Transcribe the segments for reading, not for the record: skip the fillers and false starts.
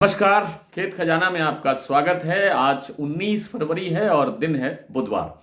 नमस्कार। खेत खजाना में आपका स्वागत है। आज 19 फरवरी है और दिन है बुधवार।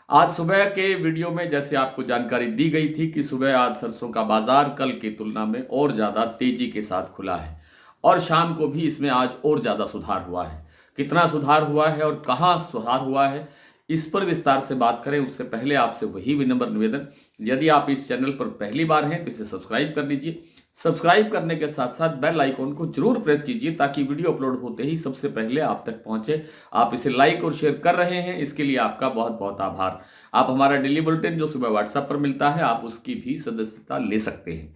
आज सुबह के वीडियो में जैसे आपको जानकारी दी गई थी कि सुबह आज सरसों का बाजार कल की तुलना में और ज़्यादा तेजी के साथ खुला है और शाम को भी इसमें आज और ज़्यादा सुधार हुआ है। कितना सुधार हुआ है और कहाँ सुधार हुआ है, इस पर विस्तार से बात करें उससे पहले आपसे वही विनम्र निवेदन, यदि आप इस चैनल पर पहली बार हैं तो इसे सब्सक्राइब कर लीजिए। सब्सक्राइब करने के साथ साथ बेल आइकॉन को जरूर प्रेस कीजिए ताकि वीडियो अपलोड होते ही सबसे पहले आप तक पहुंचे। आप इसे लाइक और शेयर कर रहे हैं, इसके लिए आपका बहुत बहुत आभार। आप हमारा डेली बुलेटिन जो सुबह व्हाट्सएप पर मिलता है, आप उसकी भी सदस्यता ले सकते हैं।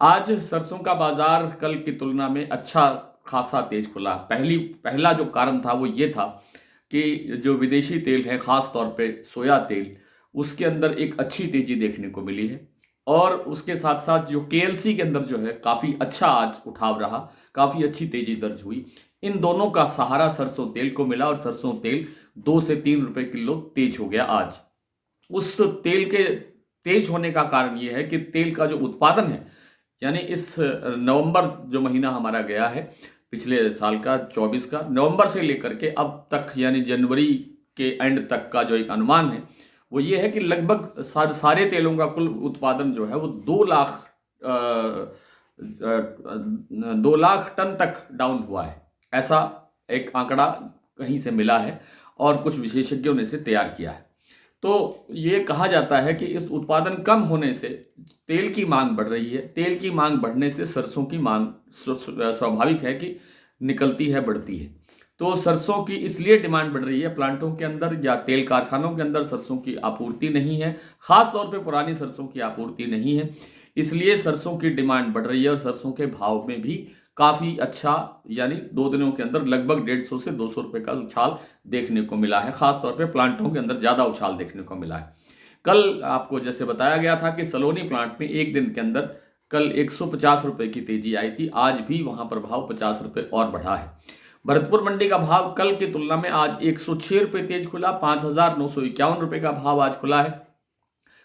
आज सरसों का बाजार कल की तुलना में अच्छा खासा तेज खुला। पहला जो कारण था वो ये था कि जो विदेशी तेल है, खास तौर पे सोया तेल, उसके अंदर एक अच्छी तेजी देखने को मिली है और उसके साथ साथ जो केएलसी के अंदर जो है काफ़ी अच्छा आज उठाव रहा, काफ़ी अच्छी तेजी दर्ज हुई। इन दोनों का सहारा सरसों तेल को मिला और सरसों तेल 2 से 3 रुपए किलो तेज हो गया आज। उस तेल के तेज होने का कारण ये है कि तेल का जो उत्पादन है, यानी इस नवंबर जो महीना हमारा गया है पिछले साल का 24 का, नवंबर से लेकर के अब तक यानी जनवरी के एंड तक का जो एक अनुमान है वो ये है कि लगभग सारे तेलों का कुल उत्पादन जो है वो 2 लाख टन तक डाउन हुआ है। ऐसा एक आंकड़ा कहीं से मिला है और कुछ विशेषज्ञों ने इसे तैयार किया है। तो ये कहा जाता है कि इस उत्पादन कम होने से तेल की मांग बढ़ रही है। तेल की मांग बढ़ने से सरसों की मांग स्वाभाविक है कि निकलती है, बढ़ती है। तो सरसों की इसलिए डिमांड बढ़ रही है, प्लांटों के अंदर या तेल कारखानों के अंदर सरसों की आपूर्ति नहीं है, खास तौर पे पुरानी सरसों की आपूर्ति नहीं है, इसलिए सरसों की डिमांड बढ़ रही है और सरसों के भाव में भी काफ़ी अच्छा, यानी 2 दिनों के अंदर लगभग 150 से 200 रुपये का उछाल देखने को मिला है। खासतौर पर प्लांटों के अंदर ज़्यादा उछाल देखने को मिला है। कल आपको जैसे बताया गया था कि सलोनी प्लांट में एक दिन के अंदर कल 150 रुपये की तेजी आई थी, आज भी वहां पर भाव 50 रुपये और बढ़ा है। भरतपुर मंडी का भाव कल की तुलना में आज 106 रुपये तेज खुला, 5,951 रुपये का भाव आज खुला है।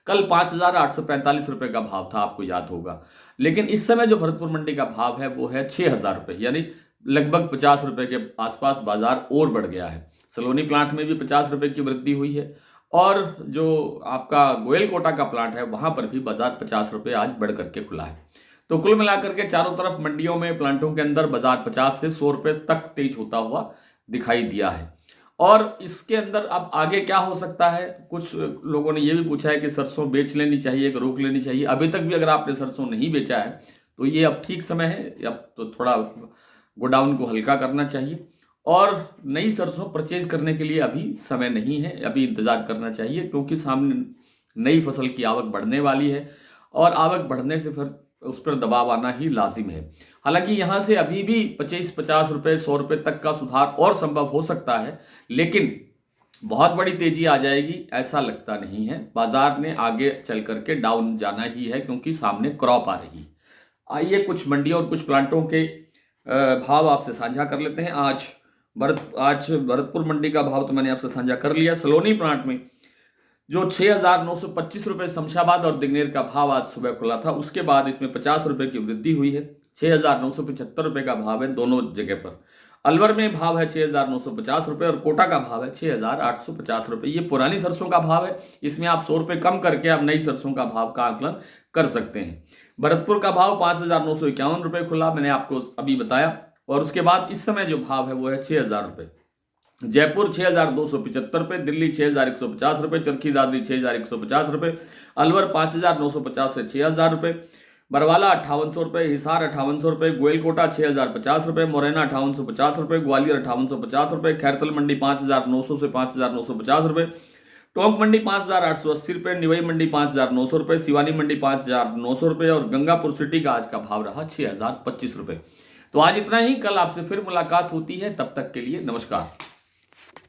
कल 5,845 रुपये का भाव था, आपको याद होगा। लेकिन इस समय जो भरतपुर मंडी का भाव है वो है 6,000 रुपये, यानी लगभग 50 रुपये के आसपास बाजार और बढ़ गया है। सलोनी प्लांट में भी 50 रुपये की वृद्धि हुई है और जो आपका गोयल कोटा का प्लांट है वहां पर भी बाजार 50 रुपये आज बढ़ करके खुला है। तो कुल मिलाकर के चारों तरफ मंडियों में, प्लांटों के अंदर बाजार 50 से 100 रुपये तक तेज होता हुआ दिखाई दिया है। और इसके अंदर अब आगे क्या हो सकता है, कुछ लोगों ने यह भी पूछा है कि सरसों बेच लेनी चाहिए कि रोक लेनी चाहिए। अभी तक भी अगर आपने सरसों नहीं बेचा है तो ये अब ठीक समय है, अब तो थोड़ा गोडाउन को हल्का करना चाहिए और नई सरसों परचेज करने के लिए अभी समय नहीं है, अभी इंतजार करना चाहिए, क्योंकि सामने नई फसल की आवक बढ़ने वाली है और आवक बढ़ने से फिर उस पर दबाव आना ही लाजिम है। हालांकि यहाँ से अभी भी 50 रुपये 100 रुपये तक का सुधार और संभव हो सकता है, लेकिन बहुत बड़ी तेजी आ जाएगी ऐसा लगता नहीं है। बाजार ने आगे चल करके डाउन जाना ही है क्योंकि सामने क्रॉप आ रही है। आइए कुछ मंडियों और कुछ प्लांटों के भाव आपसे साझा कर लेते हैं। आज भरतपुर मंडी का भाव तो मैंने आपसे साझा कर लिया। सलोनी प्लांट में जो 6,925 रुपये शमशाबाद और दिग्नेर का भाव आज सुबह खुला था, उसके बाद इसमें 50 रुपये की वृद्धि हुई है। 6,975 रुपये का भाव है दोनों जगह पर। अलवर में भाव है 6,950 रुपये और कोटा का भाव है 6,850 रुपये। ये पुरानी सरसों का भाव है, इसमें आप 100 रुपये कम करके आप नई सरसों का भाव का आकलन कर सकते हैं। भरतपुर का भाव 5,951 रुपये खुला, मैंने आपको अभी बताया, और उसके बाद इस समय जो भाव है वो है 6,000 रुपये। जयपुर 6,275 रुपये, दिल्ली 6,150 रुपये, चरखी दादरी 6,150 रुपये, अलवर 5,950 से 6,000 रुपये, बरवाला 5800 रुपये, हिसार 5800 रुपये, गोयलकोटा 6,050 रुपये, मुरैना 5850 रुपये, ग्वालियर 5850 रुपये, खैरतल मंडी 5,900 से 5,950 रुपये, टोंक मंडी 5,880 रुपये, निवई मंडी 5,900 रुपये, सिवानी मंडी 5,900 रुपये और गंगापुर सिटी का आज का भाव रहा 6,025 रुपये। तो आज इतना ही, कल आपसे फिर मुलाकात होती है, तब तक के लिए नमस्कार।